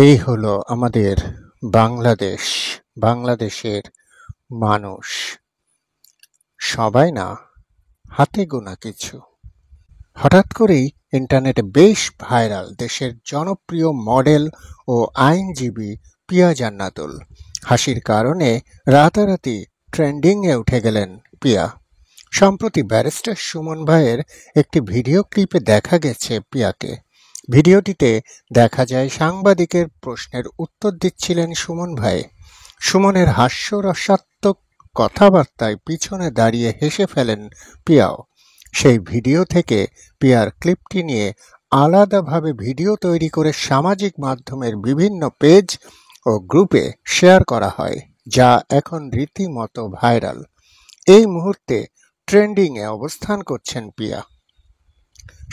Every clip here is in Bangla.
এই হলো আমাদের বাংলাদেশ। বাংলাদেশের মানুষ সবাই না, হাতে গোনা কিছু। হঠাৎ করেই ইন্টারনেটে বেশ ভাইরাল দেশের জনপ্রিয় মডেল ও আইনজীবী পিয়া জান্নাতুল। হাসির কারণে রাতারাতি ট্রেন্ডিংয়ে উঠে গেলেন পিয়া। সম্প্রতি ব্যারিস্টার সুমন ভাইয়ের একটি ভিডিও ক্লিপে দেখা গেছে পিয়াকে। ভিডিওটিতে দেখা যায় সাংবাদিকের প্রশ্নের উত্তর দিচ্ছিলেন সুমন ভাই। সুমনের হাস্যরসাত্মক কথাবার্তায় পিছনে দাঁড়িয়ে হেসে ফেলেন পিয়াও। সেই ভিডিও থেকে পিয়ার ক্লিপটি নিয়ে আলাদাভাবে ভিডিও তৈরি করে সামাজিক মাধ্যমের বিভিন্ন পেজ ও গ্রুপে শেয়ার করা হয়, যা এখন রীতিমতো ভাইরাল। এই মুহূর্তে ট্রেন্ডিংয়ে অবস্থান করছেন পিয়া।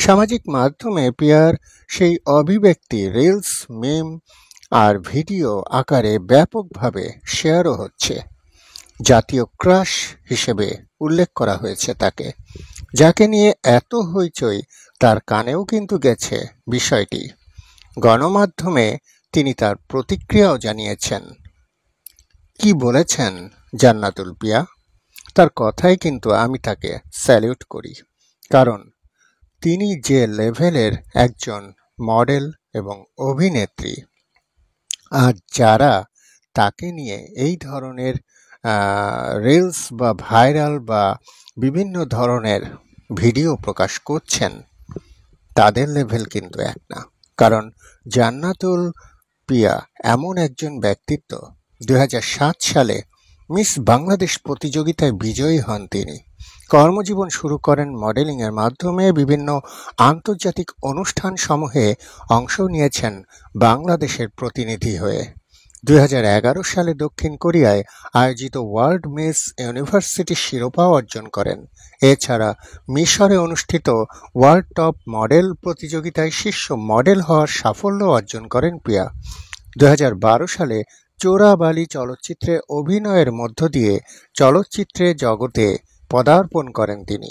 সামাজিক মাধ্যমে পিয়ার সেই অভিব্যক্তি রিলস, মিম আর ভিডিও আকারে ব্যাপকভাবে শেয়ারও হচ্ছে। জাতীয় ক্রাশ হিসেবে উল্লেখ করা হয়েছে তাকে। যাকে নিয়ে এত হইচই, তার কানেও কিন্তু গেছে বিষয়টি। গণমাধ্যমে তিনি তার প্রতিক্রিয়াও জানিয়েছেন। কি বলেছেন জান্নাতুল পিয়া? তার কথাই কিন্তু আমি তাকে স্যালিউট করি, কারণ তিনি যে লেভেলের একজন মডেল এবং অভিনেত্রী, আর যারা তাকে নিয়ে এই ধরনের রিলস বা ভাইরাল বা বিভিন্ন ধরনের ভিডিও প্রকাশ করছেন, তাদের লেভেল কিন্তু এক না। কারণ জান্নাতুল পিয়া এমন একজন ব্যক্তিত্ব, ২০০৭ সালে মিস বাংলাদেশ প্রতিযোগিতায় বিজয়ী হন তিনি। কর্মজীবন শুরু করেন মডেলিংয়ের মাধ্যমে। বিভিন্ন আন্তর্জাতিক অনুষ্ঠান সমূহে অংশ নিয়েছেন বাংলাদেশের প্রতিনিধি হয়ে। ২০১১ সালে দক্ষিণ কোরিয়ায় আয়োজিত ওয়ার্ল্ড মিস ইউনিভার্সিটি শিরোপা অর্জন করেন। এছাড়া মিশরে অনুষ্ঠিত ওয়ার্ল্ড টপ মডেল প্রতিযোগিতায় শীর্ষ মডেল হওয়ার সাফল্য অর্জন করেন পিয়া। ২০১২ সালে চোরাবালি চলচ্চিত্রে অভিনয়ের মধ্য দিয়ে চলচ্চিত্রে জগতে পদার্পণ করেন তিনি।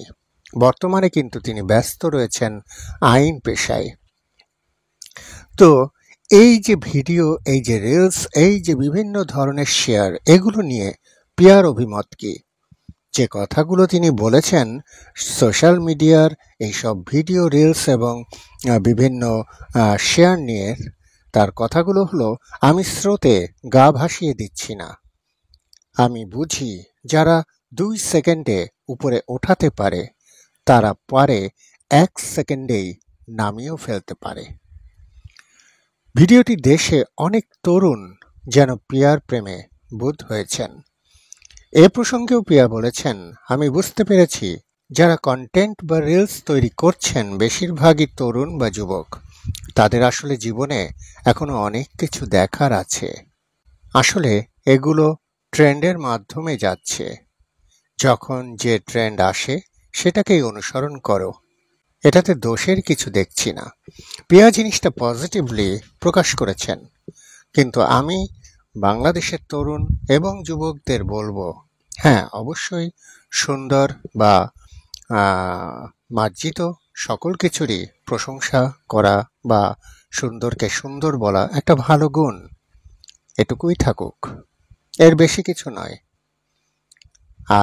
বর্তমানে কিন্তু তিনি ব্যস্ত রয়েছেন আইন পেশায়। তো এই যে ভিডিও, এই যে রিলস, এই যে বিভিন্ন ধরনের শেয়ার, এগুলো নিয়ে পিয়ার অভিমত কি? যে কথাগুলো তিনি বলেছেন সোশ্যাল মিডিয়ার এইসব ভিডিও, রিলস এবং বিভিন্ন শেয়ার নিয়ে, তার কথাগুলো হলো, আমি স্রোতে গা ভাসিয়ে দিচ্ছি না। আমি বুঝি যারা ২ সেকেন্ডে উপরে ওঠাতে পারে, তারা পারে ১ সেকেন্ডেই নামিয়েও ফেলতে পারে। ভিডিওটি দেশে অনেক তরুণ যেন পিয়ার প্রেমে বুঁদ হয়েছেন। এ প্রসঙ্গেও পিয়া বলেছেন, আমি বুঝতে পেরেছি যারা কন্টেন্ট বা রিলস তৈরি করছেন বেশিরভাগই তরুণ বা যুবক। তাদের আসলে জীবনে এখনো অনেক কিছু দেখার আছে। আসলে এগুলো ট্রেন্ডের মাধ্যমে যাচ্ছে। যখন যে ট্রেন্ড আসে সেটাকেই অনুসরণ করো, এটাতে দোষের কিছু দেখছি না। পিয়া জিনিসটা পজিটিভলি প্রকাশ করেছেন। কিন্তু আমি বাংলাদেশের তরুণ এবং যুবকদের বলবো, হ্যাঁ, অবশ্যই সুন্দর বা মার্জিত সকল কিছুরই প্রশংসা করা বা সুন্দরকে সুন্দর বলা একটা ভালো গুণ, এটুকুই থাকুক, এর বেশি কিছু নয়।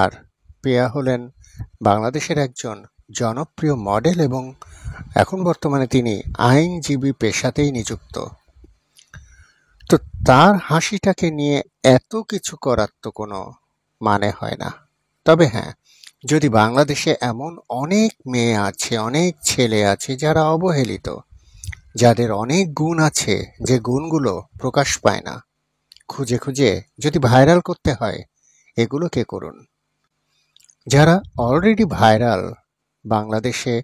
আর পিয়া হলেন বাংলাদেশের একজন জনপ্রিয় মডেল এবং এখন বর্তমানে তিনি আইনজীবী পেশাতেই নিযুক্ত। তো তার হাসিটাকে নিয়ে এত কিছু করার তো কোনো মানে হয় না। তবে হ্যাঁ, যদি বাংলাদেশে এমন অনেক মেয়ে আছে, অনেক ছেলে আছে যারা অবহেলিত, যাদের অনেক গুণ আছে, যে গুণগুলো প্রকাশ পায় না, খুঁজে খুঁজে যদি ভাইরাল করতে হয়, এগুলোকে করুন। যারা অলরেডি ভাইরাল, বাংলাদেশে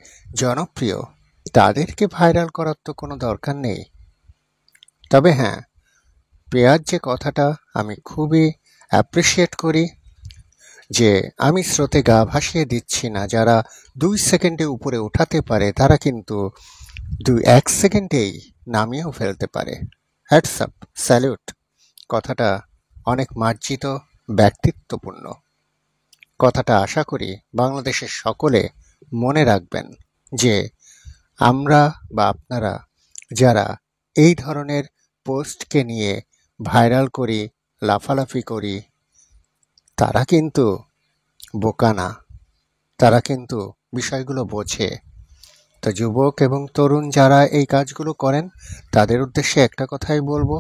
জনপ্রিয়, তাদেরকে ভাইরাল করার তো কোনো দরকার নেই। তবে হ্যাঁ, পেয়ার যে কথাটা আমি খুবই অ্যাপ্রিসিয়েট করি, যে আমি স্রোতে গা ভাসিয়ে দিচ্ছি না, যারা ২ সেকেন্ডে উপরে ওঠাতে পারে তারা কিন্তু ১ সেকেন্ডেই নামিয়েও ফেলতে পারে। Hats up, salute. কথাটা অনেক মার্জিত, ব্যক্তিত্বপূর্ণ। কথাটা আশা করি বাংলাদেশের সকলে মনে রাখবেন, যে আমরা বা আপনারা যারা এই ধরনের পোস্টকে নিয়ে ভাইরাল করি, লাফালাফি করি, তারা কিন্তু বোকা না, তারা কিন্তু বিষয়গুলো বোঝে। তো যুবক এবং তরুণ যারা এই কাজগুলো করেন তাদের উদ্দেশ্যে একটা কথাই বলবো,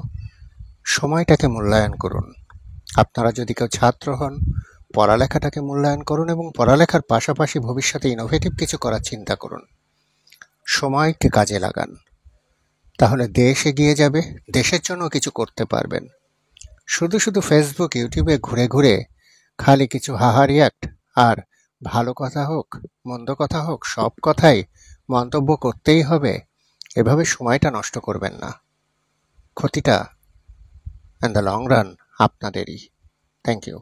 সময়টাকে মূল্যায়ন করুন। আপনারা যদি কেউ ছাত্র হন, পড়ালেখাটাকে মূল্যায়ন করুন এবং পড়ালেখার পাশাপাশি ভবিষ্যতে ইনোভেটিভ কিছু করার চিন্তা করুন। সময়কে কাজে লাগান, তাহলে দেশ এগিয়ে যাবে, দেশের জন্য কিছু করতে পারবেন। শুধু শুধু ফেসবুক ইউটিউবে ঘুরে ঘুরে খালি কিছু হাহা রিয়াক্ট আর ভালো কথা হোক মন্দ কথা হোক সব কথাই মন্তব্য করতেই হবে, এভাবে সময়টা নষ্ট করবেন না। ক্ষতিটা ইন দ্য লং রান আপনাদেরই। Thank you.